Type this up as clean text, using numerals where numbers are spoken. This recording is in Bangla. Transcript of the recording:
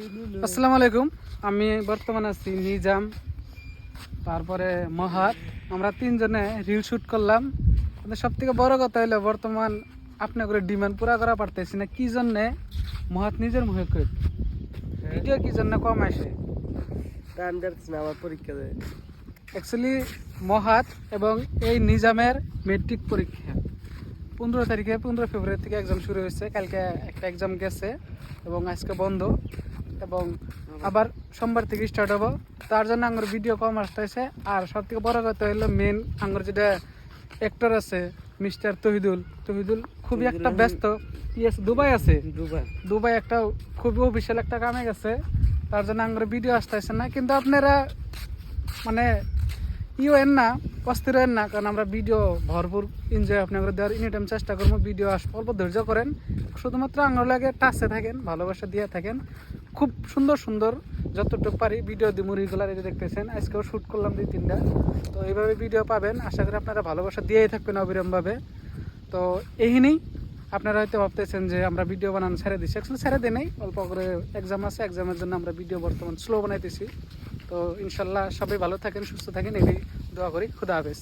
আসসালামু আলাইকুম। আমি বর্তমানে আছি নিজাম, তারপরে মহাত। আমরা তিনজনে রিল শুট করলাম। সব থেকে বড় কথা হলো বর্তমান আপনি করে ডিমান্ড পুরা করা পারতেছি না। কি জন্যে মহাত নিজের মুখে কই ভিডিও কি জন্য কম আসে? আমার পরীক্ষা দেয় অ্যাকচুয়ালি মহাত এবং এই নিজামের মেট্রিক পরীক্ষা 15 ফেব্রুয়ারি থেকে এক্সাম শুরু হয়েছে। কালকে একটা এক্সাম গেছে এবং আজকে বন্ধ, এবং আবার সোমবার থেকে স্টার্ট হবো। তার জন্য আমার ভিডিও কম আসতেছে। আর সব থেকে বড় কথা হলো মেন আমার যেটা অ্যাক্টর আছে মিস্টার তহিদুল খুবই একটা ব্যস্ত। দুবাই আছে, দুবাই একটা খুবই অফিসিয়াল একটা কামে গেছে। তার জন্য আমার ভিডিও আসতেছে না। কিন্তু আপনারা মানে এন না, অস্থির হেন না, কারণ আমরা ভিডিও ভরপুর এনজয় আপনাদের দেওয়ার এনি টাইম চেষ্টা করবো। ভিডিও অল্প ধৈর্য করেন, শুধুমাত্র আঙুল লাগে টাচে থাকেন, ভালোবাসা দিয়ে থাকেন। খুব সুন্দর সুন্দর যতটুকু পারি ভিডিও দিব রেগুলার। এটা দেখতেছেন আজকেও শ্যুট করলাম 2-3টা। তো এইভাবে ভিডিও পাবেন, আশা করি আপনারা ভালোবাসা দিয়েই থাকবেন অবিরামভাবে। তো এইখানেই আপনারা হয়তো ভাবতেছেন যে আমরা ভিডিও বানানো ছেড়ে দিচ্ছি। অ্যাকচুয়ালি ছেড়ে দিই নাই, অল্প করে এক্সাম আছে, এক্সামের জন্য আমরা ভিডিও বর্তমান স্লো বানাইতেছি। তো ইনশাল্লাহ সবাই ভালো থাকেন, সুস্থ থাকেন, এটাই দোয়া করি। খুদা হাফেজ।